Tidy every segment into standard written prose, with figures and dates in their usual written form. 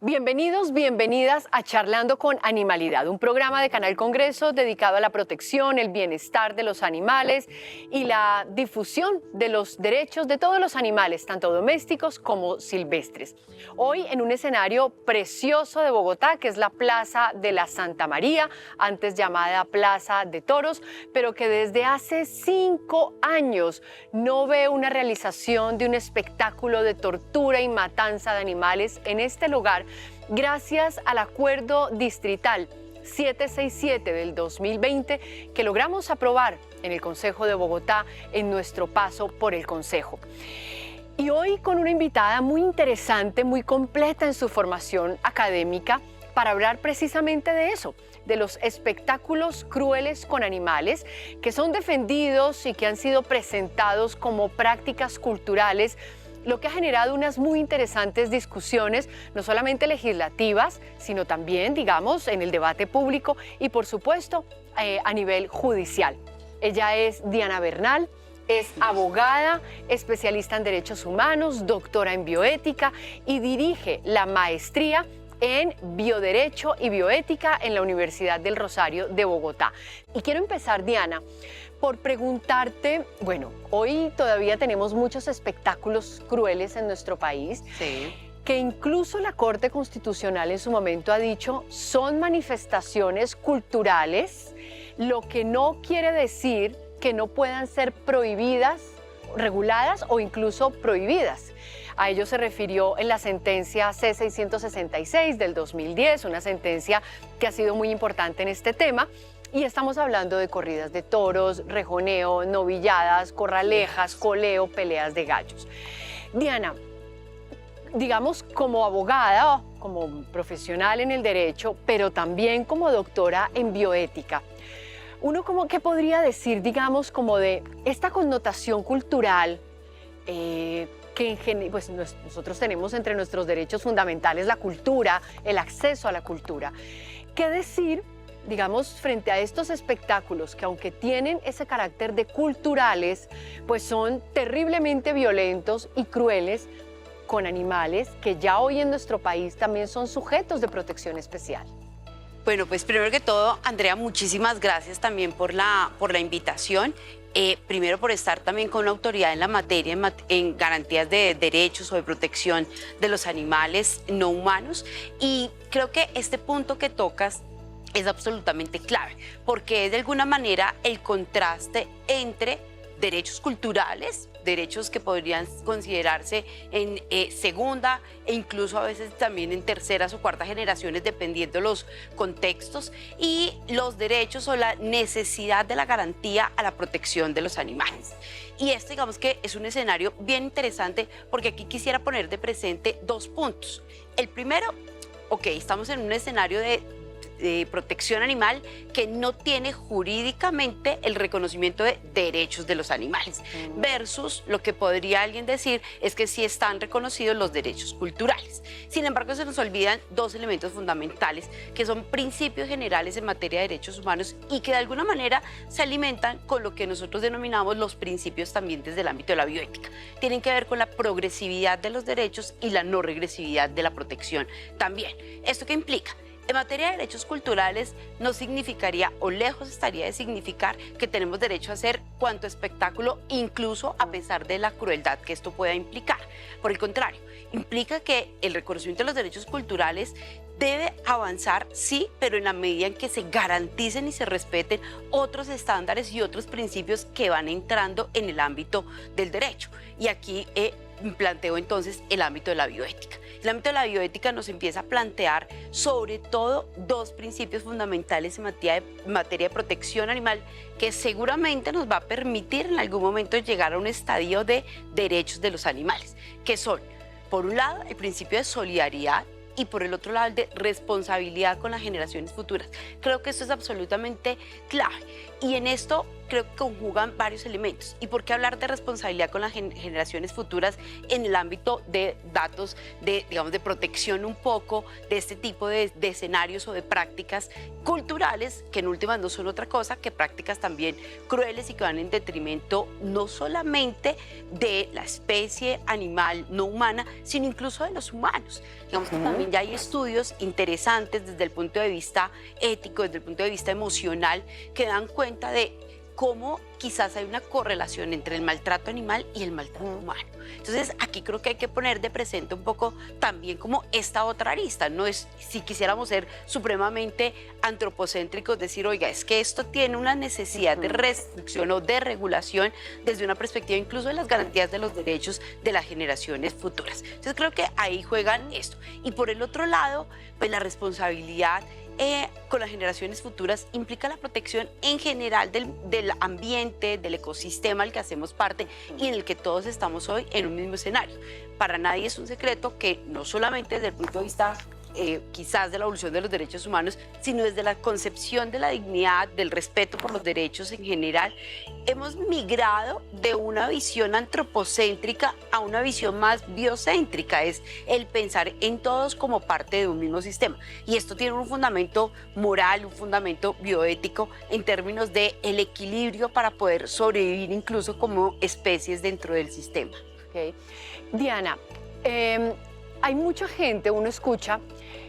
Bienvenidos, bienvenidas a Charlando con Animalidad, un programa de Canal Congreso dedicado a la protección, el bienestar de los animales y la difusión de los derechos de todos los animales, tanto domésticos como silvestres. Hoy en un escenario precioso de Bogotá, que es la Plaza de la Santa María, antes llamada Plaza de Toros, pero que desde hace 5 años no ve una realización de un espectáculo de tortura y matanza de animales en este lugar, gracias al acuerdo distrital 767 del 2020 que logramos aprobar en el Consejo de Bogotá en nuestro paso por el Consejo. Y hoy con una invitada muy interesante, muy completa en su formación académica, para hablar precisamente de eso, de los espectáculos crueles con animales que son defendidos y que han sido presentados como prácticas culturales, lo que ha generado unas muy interesantes discusiones, no solamente legislativas, sino también, digamos, en el debate público y, por supuesto, a nivel judicial. Ella es Diana Bernal, es abogada, especialista en derechos humanos, doctora en bioética y dirige la maestría en Bioderecho y Bioética en la Universidad del Rosario de Bogotá. Y quiero empezar, Diana, por preguntarte, bueno, hoy todavía tenemos muchos espectáculos crueles en nuestro país, Sí. que incluso la Corte Constitucional en su momento ha dicho son manifestaciones culturales, lo que no quiere decir que no puedan ser prohibidas, reguladas o incluso prohibidas. A ello se refirió en la sentencia C-666 del 2010, una sentencia que ha sido muy importante en este tema. Y estamos hablando de corridas de toros, rejoneo, novilladas, corralejas, coleo, peleas de gallos. Diana, digamos como abogada, como profesional en el derecho, pero también como doctora en bioética, uno como que podría decir, digamos, como de esta connotación cultural que pues nosotros tenemos entre nuestros derechos fundamentales la cultura, el acceso a la cultura. ¿Qué decir, digamos, frente a estos espectáculos que, aunque tienen ese carácter de culturales, pues son terriblemente violentos y crueles con animales que ya hoy en nuestro país también son sujetos de protección especial? Bueno, pues primero que todo, Andrea, muchísimas gracias también por la invitación. Primero por estar también con una autoridad en la materia, en garantías de derechos o de protección de los animales no humanos. Y creo que este punto que tocas es absolutamente clave, porque es de alguna manera el contraste entre derechos culturales, derechos que podrían considerarse en segunda e incluso a veces también en terceras o cuartas generaciones, dependiendo de los contextos, y los derechos o la necesidad de la garantía a la protección de los animales. Y esto, digamos que es un escenario bien interesante, porque aquí quisiera poner de presente 2 puntos. El primero, ok, estamos en un escenario de protección animal que no tiene jurídicamente el reconocimiento de derechos de los animales, versus lo que podría alguien decir es que sí están reconocidos los derechos culturales. Sin embargo, se nos olvidan 2 elementos fundamentales que son principios generales en materia de derechos humanos y que de alguna manera se alimentan con lo que nosotros denominamos los principios también desde el ámbito de la bioética. Tienen que ver con la progresividad de los derechos y la no regresividad de la protección también. ¿Esto qué implica? En materia de derechos culturales no significaría, o lejos estaría de significar, que tenemos derecho a hacer cuanto espectáculo, incluso a pesar de la crueldad que esto pueda implicar. Por el contrario, implica que el reconocimiento de los derechos culturales debe avanzar, sí, pero en la medida en que se garanticen y se respeten otros estándares y otros principios que van entrando en el ámbito del derecho. Y aquí planteo entonces el ámbito de la bioética. El ámbito de la bioética nos empieza a plantear sobre todo 2 principios fundamentales en materia de protección animal que seguramente nos va a permitir en algún momento llegar a un estadio de derechos de los animales, que son, por un lado, el principio de solidaridad y por el otro lado el de responsabilidad con las generaciones futuras. Creo que esto es absolutamente clave Y en esto creo que conjugan varios elementos. ¿Y por qué hablar de responsabilidad con las generaciones futuras en el ámbito de datos, digamos, de protección un poco de este tipo de escenarios o de prácticas culturales, que en últimas no son otra cosa que prácticas también crueles y que van en detrimento no solamente de la especie animal no humana, sino incluso de los humanos? Digamos que también ya hay estudios interesantes desde el punto de vista ético, desde el punto de vista emocional, que dan cuenta de cómo quizás hay una correlación entre el maltrato animal y el maltrato humano. Entonces, aquí creo que hay que poner de presente un poco también como esta otra arista. No es, si quisiéramos ser supremamente antropocéntricos, decir, oiga, es que esto tiene una necesidad de restricción o de regulación desde una perspectiva incluso de las garantías de los derechos de las generaciones futuras. Entonces, creo que ahí juegan esto. Y por el otro lado, pues la responsabilidad con las generaciones futuras implica la protección en general del ambiente, del ecosistema al que hacemos parte y en el que todos estamos hoy en un mismo escenario. Para nadie es un secreto que no solamente desde el punto de vista quizás de la evolución de los derechos humanos, sino desde la concepción de la dignidad, del respeto por los derechos en general, hemos migrado de una visión antropocéntrica a una visión más biocéntrica, es el pensar en todos como parte de un mismo sistema. Y esto tiene un fundamento moral, un fundamento bioético en términos de el equilibrio para poder sobrevivir incluso como especies dentro del sistema. Okay. Diana, hay mucha gente, uno escucha,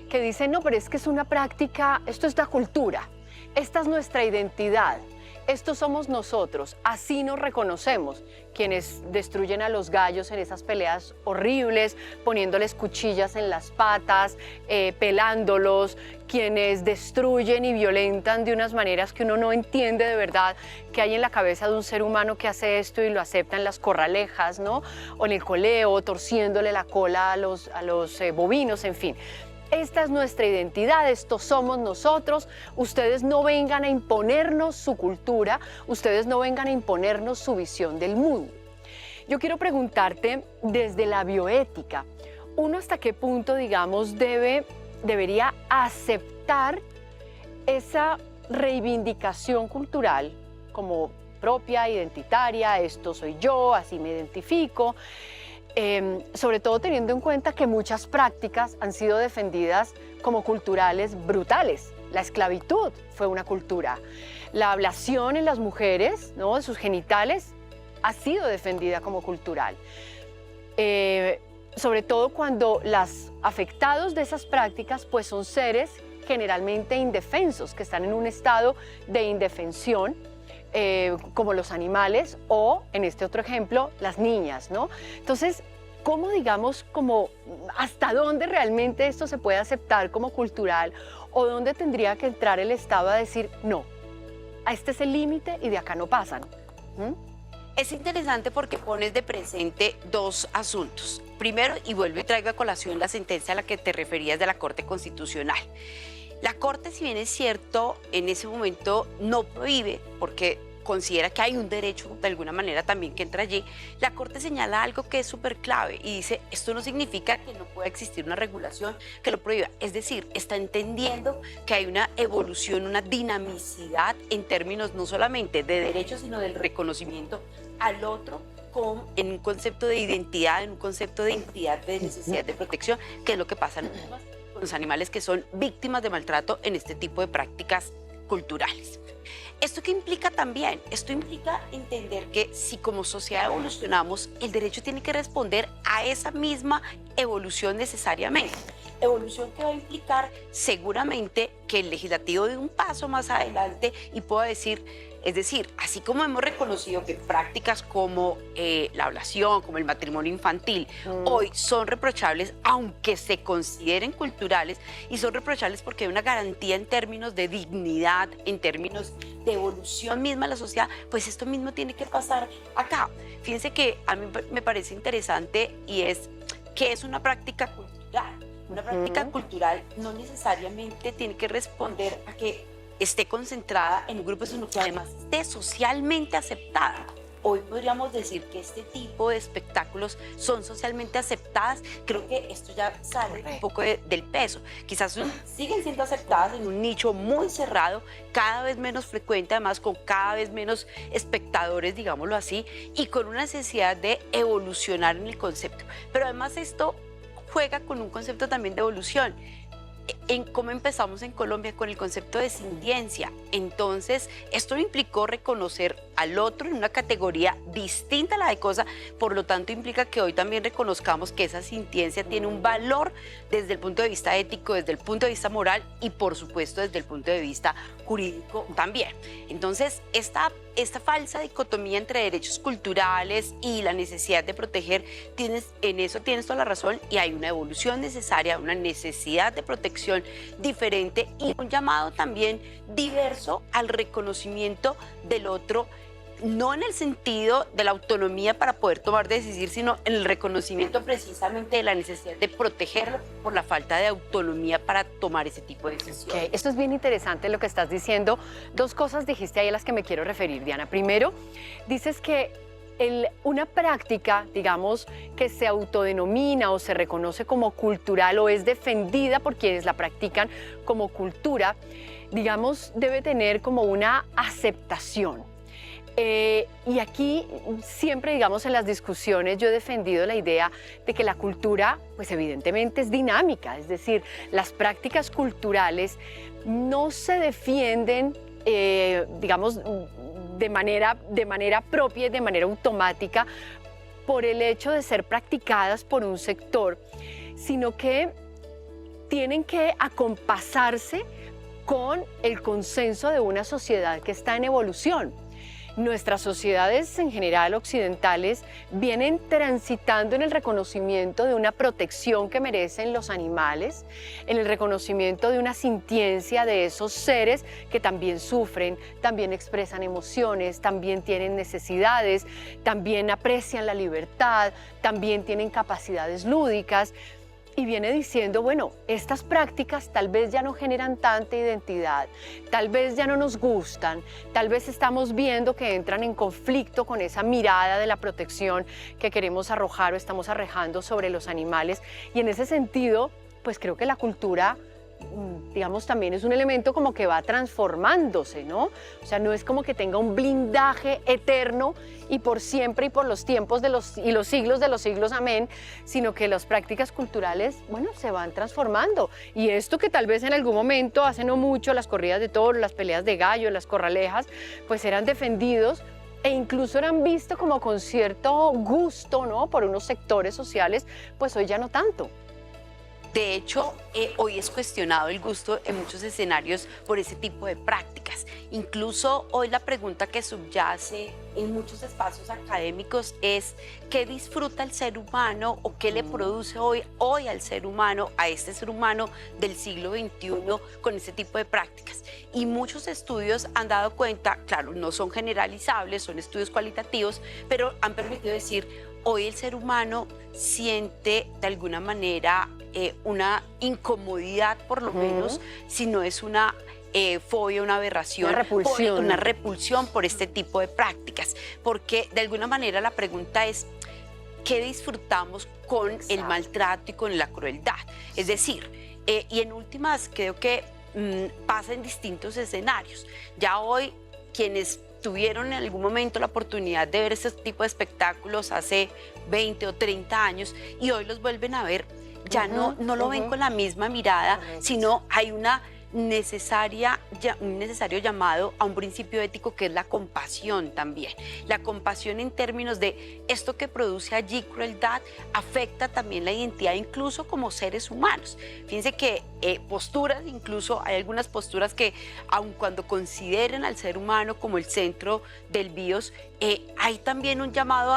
que dice, no, pero es que es una práctica, esto es la cultura, esta es nuestra identidad, estos somos nosotros, así nos reconocemos, quienes destruyen a los gallos en esas peleas horribles, poniéndoles cuchillas en las patas, pelándolos, quienes destruyen y violentan de unas maneras que uno no entiende de verdad que hay en la cabeza de un ser humano que hace esto y lo acepta en las corralejas, ¿no? O en el coleo, torciéndole la cola a los bovinos, en fin. Esta es nuestra identidad, estos somos nosotros, ustedes no vengan a imponernos su cultura, ustedes no vengan a imponernos su visión del mundo. Yo quiero preguntarte desde la bioética, ¿uno hasta qué punto, digamos, debería aceptar esa reivindicación cultural como propia, identitaria, esto soy yo, así me identifico? Sobre todo teniendo en cuenta que muchas prácticas han sido defendidas como culturales brutales. La esclavitud fue una cultura. La ablación en las mujeres, ¿no?, de sus genitales, ha sido defendida como cultural. Sobre todo cuando los afectados de esas prácticas pues son seres generalmente indefensos, que están en un estado de indefensión, como los animales o, en este otro ejemplo, las niñas, ¿no? Entonces, ¿cómo, digamos, hasta dónde realmente esto se puede aceptar como cultural o dónde tendría que entrar el Estado a decir, no, este es el límite y de acá no pasan? Es interesante porque pones de presente dos asuntos. Primero, y vuelvo y traigo a colación la sentencia a la que te referías de la Corte Constitucional. La Corte, si bien es cierto, en ese momento no prohíbe, porque considera que hay un derecho de alguna manera también que entra allí, la Corte señala algo que es súper clave y dice, esto no significa que no pueda existir una regulación que lo prohíba. Es decir, está entendiendo que hay una evolución, una dinamicidad en términos no solamente de derechos, sino del reconocimiento al otro en un concepto de identidad, en un concepto de identidad, de necesidad de protección, que es lo que pasa con los animales que son víctimas de maltrato en este tipo de prácticas culturales. ¿Esto qué implica también? Esto implica entender que si como sociedad evolucionamos, el derecho tiene que responder a esa misma evolución necesariamente. Evolución que va a implicar seguramente que el legislativo dé un paso más adelante y pueda decir, es decir, así como hemos reconocido que prácticas como la ablación, como el matrimonio infantil, hoy son reprochables, aunque se consideren culturales, y son reprochables porque hay una garantía en términos de dignidad, en términos de evolución misma de la sociedad, pues esto mismo tiene que pasar acá. Fíjense que a mí me parece interesante y es que es una práctica cultural. Una práctica cultural no necesariamente tiene que responder a que esté concentrada en un grupo, sino que además esté socialmente aceptada. hoy podríamos decir que este tipo de espectáculos son socialmente aceptadas. Creo que esto ya sale un poco del peso. Quizás siguen siendo aceptadas en un nicho muy cerrado, cada vez menos frecuente, además con cada vez menos espectadores, digámoslo así, y con una necesidad de evolucionar en el concepto. Pero además esto juega con un concepto también de evolución. En cómo empezamos en Colombia con el concepto de sintiencia. Entonces, esto implicó reconocer al otro en una categoría distinta a la de cosa, por lo tanto implica que hoy también reconozcamos que esa sintiencia tiene un valor desde el punto de vista ético, desde el punto de vista moral y por supuesto desde el punto de vista jurídico también. Entonces, esta falsa dicotomía entre derechos culturales y la necesidad de proteger, en eso tienes toda la razón, y hay una evolución necesaria, una necesidad de protección diferente y un llamado también diverso al reconocimiento del otro, no en el sentido de la autonomía para poder tomar decisiones, sino en el reconocimiento precisamente de la necesidad de protegerlo por la falta de autonomía para tomar ese tipo de decisiones. Okay. Esto es bien interesante lo que estás diciendo. Dos cosas dijiste ahí a las que me quiero referir, Diana. Primero, dices que una práctica, digamos, que se autodenomina o se reconoce como cultural o es defendida por quienes la practican como cultura, digamos, debe tener como una aceptación. Y aquí siempre, digamos, en las discusiones yo he defendido la idea de que la cultura, pues evidentemente es dinámica, es decir, las prácticas culturales no se defienden, digamos, de manera propia y de manera automática por el hecho de ser practicadas por un sector, sino que tienen que acompasarse con el consenso de una sociedad que está en evolución. Nuestras sociedades en general occidentales vienen transitando en el reconocimiento de una protección que merecen los animales, en el reconocimiento de una sintiencia de esos seres que también sufren, también expresan emociones, también tienen necesidades, también aprecian la libertad, también tienen capacidades lúdicas. Y viene diciendo, bueno, estas prácticas tal vez ya no generan tanta identidad, tal vez ya no nos gustan, tal vez estamos viendo que entran en conflicto con esa mirada de la protección que queremos arrojar o estamos arrojando sobre los animales. Y en ese sentido, pues creo que la cultura, digamos, también es un elemento como que va transformándose, ¿no? O sea, no es como que tenga un blindaje eterno y por siempre y por los tiempos y los siglos de los siglos, amén, sino que las prácticas culturales, bueno, se van transformando. Y esto que tal vez en algún momento, hace no mucho, las corridas de toros, las peleas de gallo, las corralejas, pues eran defendidos e incluso eran vistos como con cierto gusto, ¿no? Por unos sectores sociales, pues hoy ya no tanto. De hecho, hoy es cuestionado el gusto en muchos escenarios por ese tipo de prácticas. Incluso hoy la pregunta que subyace en muchos espacios académicos es ¿qué disfruta el ser humano o qué le produce hoy al ser humano, a este ser humano del siglo XXI con este tipo de prácticas? Y muchos estudios han dado cuenta, claro, no son generalizables, son estudios cualitativos, pero han permitido decir hoy el ser humano siente de alguna manera una incomodidad, por lo menos, si no es una fobia, una aberración, una repulsión por este tipo de prácticas. Porque de alguna manera la pregunta es, ¿qué disfrutamos con el maltrato y con la crueldad? Es decir, y en últimas creo que pasa en distintos escenarios. Ya hoy quienes tuvieron en algún momento la oportunidad de ver este tipo de espectáculos hace 20 o 30 años y hoy los vuelven a ver, ya no lo ven con la misma mirada, sino hay un necesario llamado a un principio ético que es la compasión también. La compasión en términos de esto que produce allí crueldad afecta también la identidad incluso como seres humanos. Fíjense que posturas, incluso hay algunas posturas que aun cuando consideren al ser humano como el centro del bios, hay también un llamado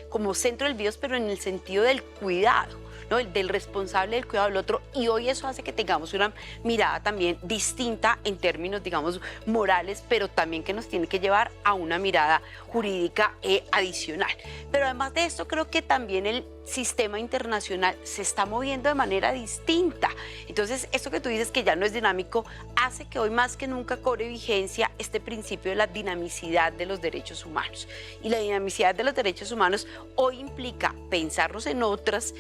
como centro del bios, pero en el sentido del cuidado, ¿no? Del responsable del cuidado del otro, y hoy eso hace que tengamos una mirada también distinta en términos, digamos, morales, pero también que nos tiene que llevar a una mirada jurídica adicional. Pero además de esto, creo que también sistema internacional se está moviendo de manera distinta. Entonces, esto que tú dices que ya no es dinámico, hace que hoy más que nunca cobre vigencia este principio de la dinamicidad de los derechos humanos. Y la dinamicidad de los derechos humanos hoy implica pensarnos en otros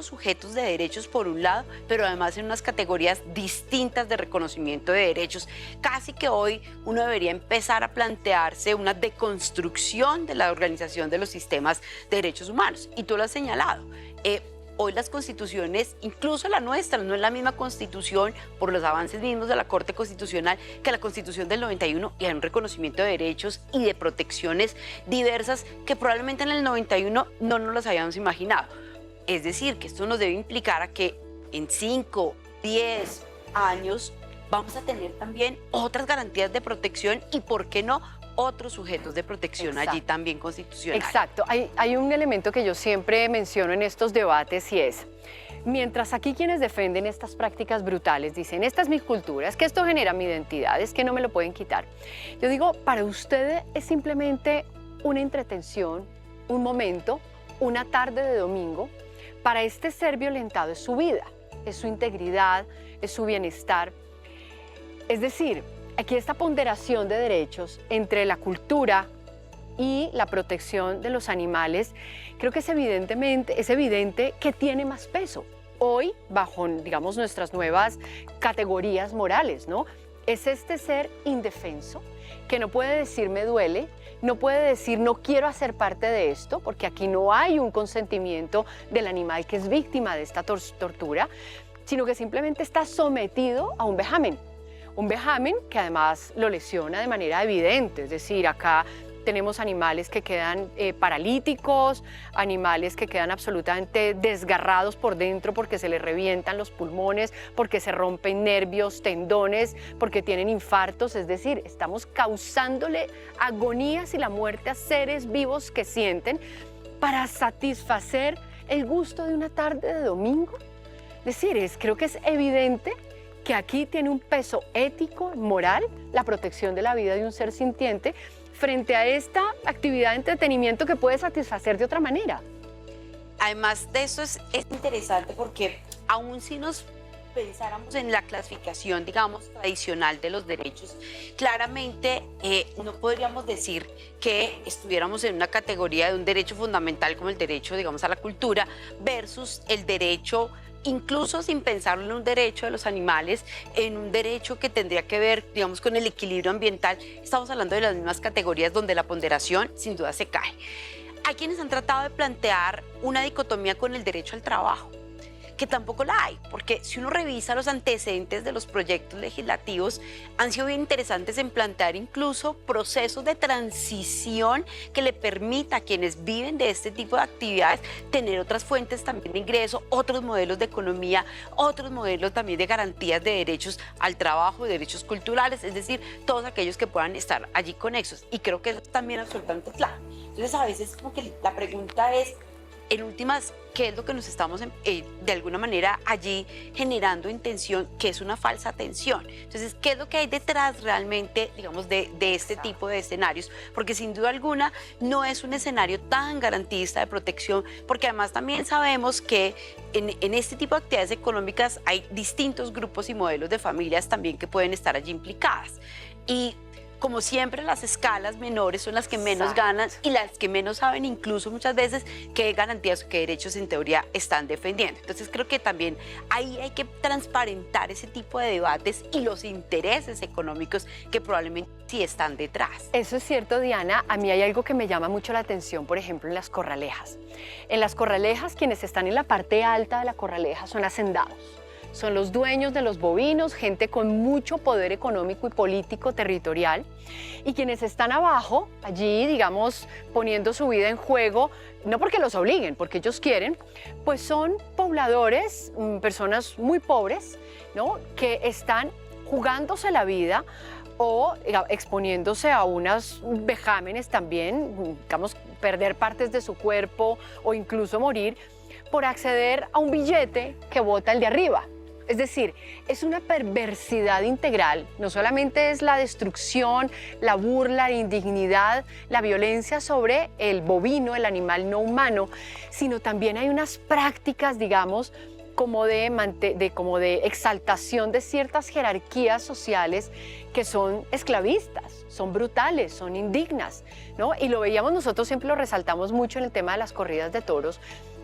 sujetos de derechos por un lado, pero además en unas categorías distintas de reconocimiento de derechos. Casi que hoy uno debería empezar a plantearse una deconstrucción de la organización de los sistemas de derechos humanos. Y tú lo has señalado. Hoy las constituciones, incluso la nuestra, no es la misma constitución por los avances mismos de la Corte Constitucional que la Constitución del 91, y hay un reconocimiento de derechos y de protecciones diversas que probablemente en el 91 no nos las habíamos imaginado. Es decir, que esto nos debe implicar a que en 5, 10 años vamos a tener también otras garantías de protección y, ¿por qué no?, otros sujetos de protección. Exacto. Allí también constitucional. Exacto. Hay un elemento que yo siempre menciono en estos debates y es, mientras aquí quienes defienden estas prácticas brutales dicen, esta es mi cultura, es que esto genera mi identidad, es que no me lo pueden quitar. Yo digo, para usted es simplemente una entretención, un momento, una tarde de domingo. Para este ser violentado es su vida, es su integridad, es su bienestar. Es decir, aquí esta ponderación de derechos entre la cultura y la protección de los animales, creo que es evidente que tiene más peso hoy bajo, digamos, nuestras nuevas categorías morales, ¿no? Es este ser indefenso que no puede decir me duele, no puede decir no quiero hacer parte de esto, porque aquí no hay un consentimiento del animal que es víctima de esta tortura, sino que simplemente está sometido a un vejamen. Un vejamen que además lo lesiona de manera evidente, es decir, acá tenemos animales que quedan paralíticos, animales que quedan absolutamente desgarrados por dentro porque se les revientan los pulmones, porque se rompen nervios, tendones, porque tienen infartos, es decir, estamos causándole agonías y la muerte a seres vivos que sienten para satisfacer el gusto de una tarde de domingo. Es decir, creo que es evidente que aquí tiene un peso ético, moral, la protección de la vida de un ser sintiente frente a esta actividad de entretenimiento que puede satisfacer de otra manera. Además de eso es interesante porque aún si nos pensáramos en la clasificación, digamos, tradicional de los derechos, claramente no podríamos decir que estuviéramos en una categoría de un derecho fundamental como el derecho, digamos, a la cultura versus el derecho, incluso sin pensarlo en un derecho de los animales, en un derecho que tendría que ver, digamos, con el equilibrio ambiental. Estamos hablando de las mismas categorías donde la ponderación sin duda se cae. Hay quienes han tratado de plantear una dicotomía con el derecho al trabajo, que tampoco la hay, porque si uno revisa los antecedentes de los proyectos legislativos, han sido bien interesantes en plantear incluso procesos de transición que le permita a quienes viven de este tipo de actividades tener otras fuentes también de ingreso, otros modelos de economía, otros modelos también de garantías de derechos al trabajo, de derechos culturales, es decir, todos aquellos que puedan estar allí conexos. Y creo que eso también es absolutamente claro. Entonces, a veces como que la pregunta es, en últimas, ¿qué es lo que nos estamos de alguna manera allí generando intención, que es una falsa tensión? Entonces, ¿qué es lo que hay detrás realmente, digamos, de este tipo de escenarios? Porque sin duda alguna no es un escenario tan garantista de protección, porque además también sabemos que en este tipo de actividades económicas hay distintos grupos y modelos de familias también que pueden estar allí implicadas. Y como siempre, las escalas menores son las que menos ganan y las que menos saben incluso muchas veces qué garantías o qué derechos en teoría están defendiendo. Entonces creo que también ahí hay que transparentar ese tipo de debates y los intereses económicos que probablemente sí están detrás. Eso es cierto, Diana. A mí hay algo que me llama mucho la atención, por ejemplo, en las corralejas. En las corralejas, quienes están en la parte alta de la corraleja son hacendados. Son los dueños de los bovinos, gente con mucho poder económico y político territorial. Y quienes están abajo, allí, digamos, poniendo su vida en juego, no porque los obliguen, porque ellos quieren, pues son pobladores, personas muy pobres, ¿no?, que están jugándose la vida o exponiéndose a unos vejámenes también, digamos, perder partes de su cuerpo o incluso morir por acceder a un billete que bota el de arriba. Es decir, es una perversidad integral. No solamente es la destrucción, la burla, la indignidad, la violencia sobre el bovino, el animal no humano, sino también hay unas prácticas, digamos, como de exaltación de ciertas jerarquías sociales que son esclavistas, son brutales, son indignas, ¿no? Y lo veíamos nosotros, siempre lo resaltamos mucho en el tema de las corridas de toros,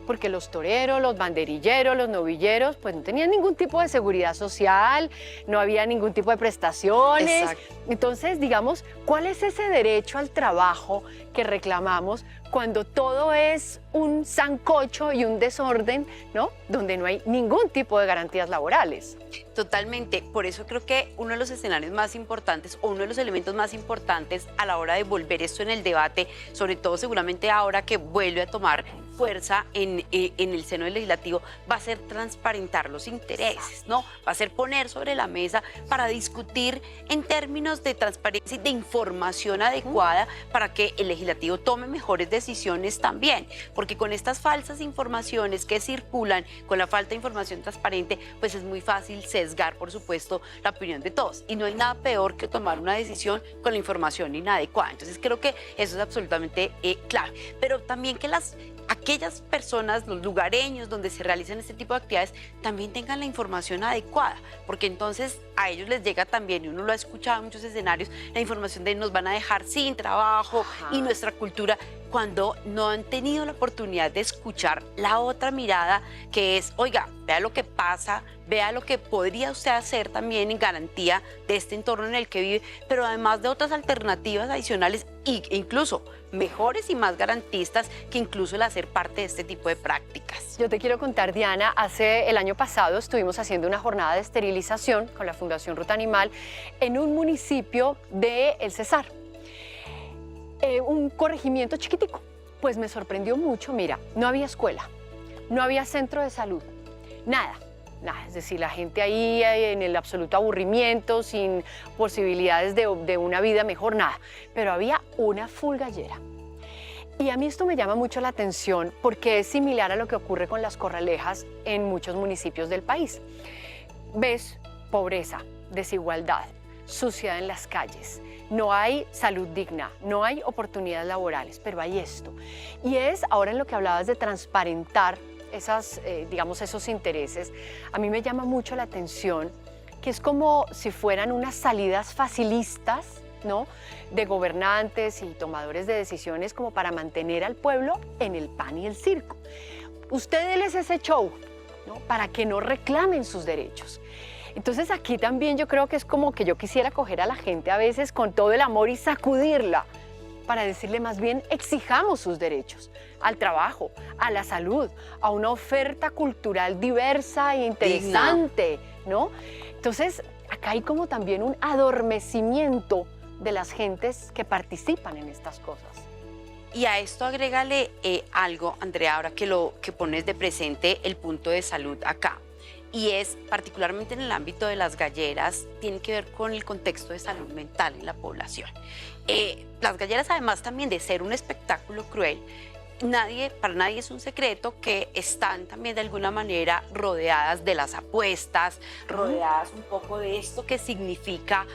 porque los toreros, los banderilleros, los novilleros, pues no tenían ningún tipo de seguridad social, no había ningún tipo de prestaciones. Exacto. Entonces, digamos, ¿cuál es ese derecho al trabajo que reclamamos cuando todo es un sancocho y un desorden, ¿no? Donde no hay ningún tipo de garantías laborales? Totalmente, por eso creo que uno de los escenarios más importantes o uno de los elementos más importantes a la hora de volver esto en el debate, sobre todo seguramente ahora que vuelve a tomar fuerza en el seno del legislativo, va a ser transparentar los intereses, ¿no? Va a ser poner sobre la mesa para discutir en términos de transparencia y de información adecuada para que el legislativo tome mejores decisiones también, porque con estas falsas informaciones que circulan, con la falta de información transparente, pues es muy fácil sesgar, por supuesto, la opinión de todos. Y no hay nada peor que tomar una decisión con la información inadecuada. Entonces creo que eso es absolutamente clave. Pero también que aquellas personas, los lugareños donde se realizan este tipo de actividades, también tengan la información adecuada, porque entonces a ellos les llega también, y uno lo ha escuchado en muchos escenarios, la información de nos van a dejar sin trabajo y nuestra cultura, cuando no han tenido la oportunidad de escuchar la otra mirada, que es, oiga, vea lo que pasa, vea lo que podría usted hacer también en garantía de este entorno en el que vive, pero además de otras alternativas adicionales e incluso mejores y más garantistas que incluso el hacer parte de este tipo de prácticas. Yo te quiero contar, Diana, el año pasado estuvimos haciendo una jornada de esterilización con la Fundación Ruta Animal en un municipio de El Cesar, un corregimiento chiquitico. Pues me sorprendió mucho, mira, no había escuela, no había centro de salud, nada. Nada, es decir, la gente ahí en el absoluto aburrimiento, sin posibilidades de una vida mejor, nada. Pero había una fulgallera. Y a mí esto me llama mucho la atención porque es similar a lo que ocurre con las corralejas en muchos municipios del país. Ves pobreza, desigualdad, suciedad en las calles, no hay salud digna, no hay oportunidades laborales, pero hay esto. Y es ahora en lo que hablabas de transparentar digamos, esos intereses, a mí me llama mucho la atención que es como si fueran unas salidas facilistas, ¿no?, de gobernantes y tomadores de decisiones como para mantener al pueblo en el pan y el circo. Usted déles ese show, ¿no?, para que no reclamen sus derechos. Entonces aquí también yo creo que es como que yo quisiera coger a la gente a veces con todo el amor y sacudirla, para decirle más bien exijamos sus derechos al trabajo, a la salud, a una oferta cultural diversa e interesante, ¿no? Entonces, acá hay como también un adormecimiento de las gentes que participan en estas cosas. Y a esto agrégale algo, Andrea, ahora que pones de presente el punto de salud acá. Y es, particularmente en el ámbito de las galleras, tiene que ver con el contexto de salud mental en la población. Las galleras, además también de ser un espectáculo cruel, para nadie es un secreto que están también de alguna manera rodeadas de las apuestas, rodeadas un poco de esto que significa,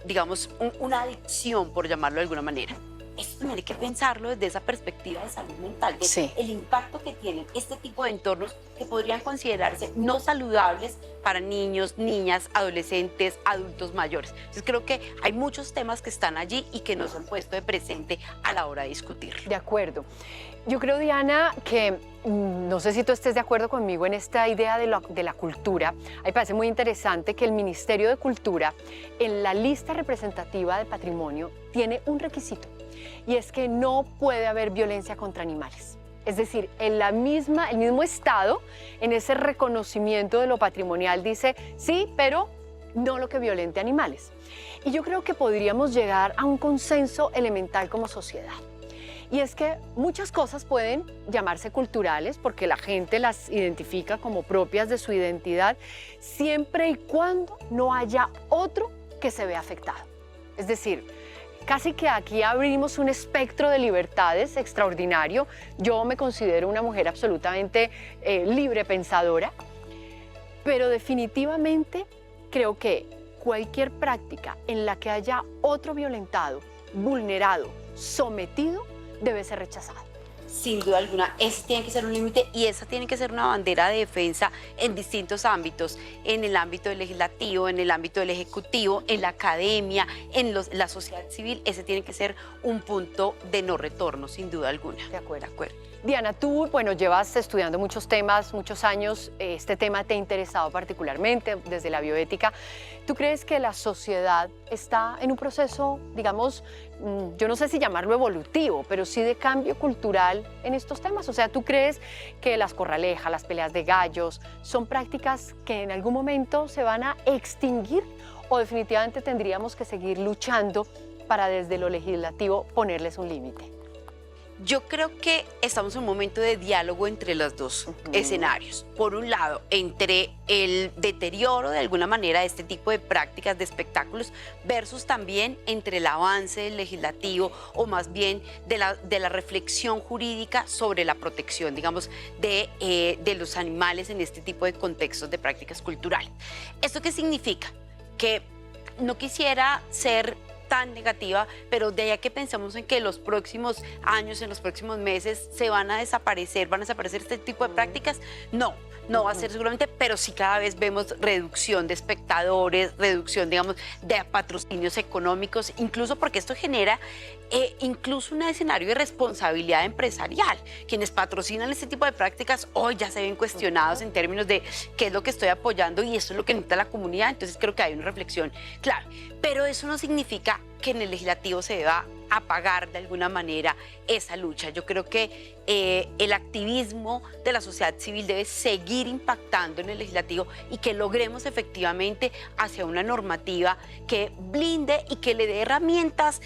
digamos, una adicción, por llamarlo de alguna manera. Esto también hay que pensarlo desde esa perspectiva de salud mental, de el impacto que tienen este tipo de entornos que podrían considerarse no saludables para niños, niñas, adolescentes, adultos mayores. Entonces creo que hay muchos temas que están allí y que no se han puesto de presente a la hora de discutir. De acuerdo. Yo creo, Diana, que no sé si tú estés de acuerdo conmigo en esta idea de la cultura. A mí me parece muy interesante que el Ministerio de Cultura, en la lista representativa de patrimonio, tiene un requisito, y es que no puede haber violencia contra animales. Es decir, el mismo Estado, en ese reconocimiento de lo patrimonial, dice sí, pero no lo que violente animales. Y yo creo que podríamos llegar a un consenso elemental como sociedad. Y es que muchas cosas pueden llamarse culturales porque la gente las identifica como propias de su identidad, siempre y cuando no haya otro que se vea afectado. Es decir, casi que aquí abrimos un espectro de libertades extraordinario. Yo me considero una mujer absolutamente libre pensadora, pero definitivamente creo que cualquier práctica en la que haya otro violentado, vulnerado, sometido, debe ser rechazada. Sin duda alguna, ese tiene que ser un límite y esa tiene que ser una bandera de defensa en distintos ámbitos, en el ámbito del legislativo, en el ámbito del ejecutivo, en la academia, en la sociedad civil. Ese tiene que ser un punto de no retorno, sin duda alguna. De acuerdo. De acuerdo. Diana, tú, bueno, llevas estudiando muchos temas, muchos años. Este tema te ha interesado particularmente desde la bioética. ¿Tú crees que la sociedad está en un proceso, digamos, yo no sé si llamarlo evolutivo, pero sí de cambio cultural en estos temas? O sea, ¿tú crees que las corralejas, las peleas de gallos, son prácticas que en algún momento se van a extinguir o definitivamente tendríamos que seguir luchando para desde lo legislativo ponerles un límite? Yo creo que estamos en un momento de diálogo entre los dos escenarios. Por un lado, entre el deterioro de alguna manera de este tipo de prácticas de espectáculos versus también entre el avance del legislativo o más bien de la reflexión jurídica sobre la protección, digamos, de los animales en este tipo de contextos de prácticas culturales. ¿Esto qué significa? Que no quisiera ser tan negativa, pero de allá que pensamos en que los próximos años, en los próximos meses van a desaparecer este tipo de prácticas, no va a ser seguramente, pero sí cada vez vemos reducción de espectadores, reducción, digamos, de patrocinios económicos, incluso porque esto genera incluso un escenario de responsabilidad empresarial. Quienes patrocinan este tipo de prácticas hoy ya se ven cuestionados en términos de qué es lo que estoy apoyando y eso es lo que necesita la comunidad, entonces creo que hay una reflexión clave. Pero eso no significa que en el legislativo se deba apagar de alguna manera esa lucha. Yo creo que el activismo de la sociedad civil debe seguir impactando en el legislativo y que logremos efectivamente hacia una normativa que blinde y que le dé herramientas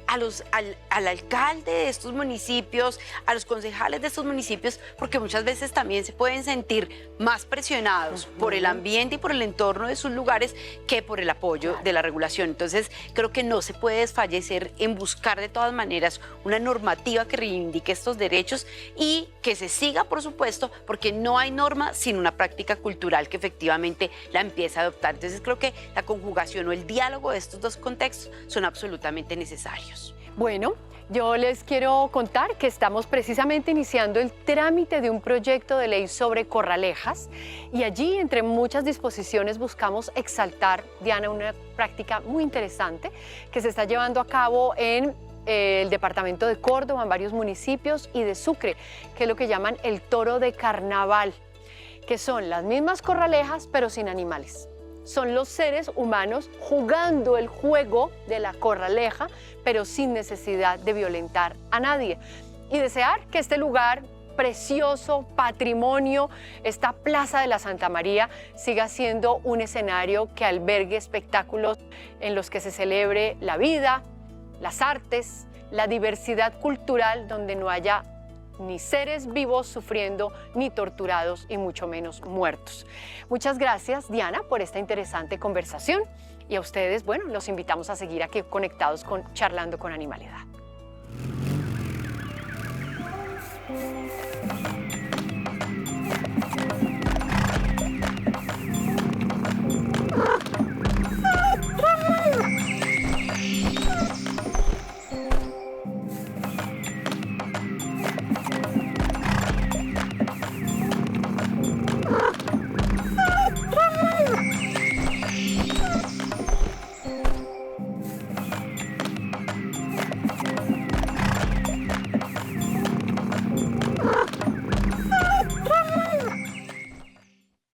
al alcalde de estos municipios, a los concejales de estos municipios, porque muchas veces también se pueden sentir más presionados por el ambiente y por el entorno de sus lugares que por el apoyo de la regulación. Entonces, creo que no se puede desfallecer en buscar de todas maneras una normativa que reivindique estos derechos y que se siga, por supuesto, porque no hay norma sin una práctica cultural que efectivamente la empiece a adoptar. Entonces, creo que la conjugación o el diálogo de estos dos contextos son absolutamente necesarios. Bueno, yo les quiero contar que estamos precisamente iniciando el trámite de un proyecto de ley sobre corralejas y allí, entre muchas disposiciones, buscamos exaltar, Diana, una práctica muy interesante que se está llevando a cabo en el departamento de Córdoba, en varios municipios, y de Sucre, que es lo que llaman el toro de carnaval, que son las mismas corralejas pero sin animales. Son los seres humanos jugando el juego de la corraleja, pero sin necesidad de violentar a nadie. Y desear que este lugar precioso, patrimonio, esta Plaza de la Santa María, siga siendo un escenario que albergue espectáculos en los que se celebre la vida, las artes, la diversidad cultural, donde no haya ni seres vivos sufriendo, ni torturados y mucho menos muertos. Muchas gracias, Diana, por esta interesante conversación y a ustedes, bueno, los invitamos a seguir aquí conectados con Charlando con Animalidad.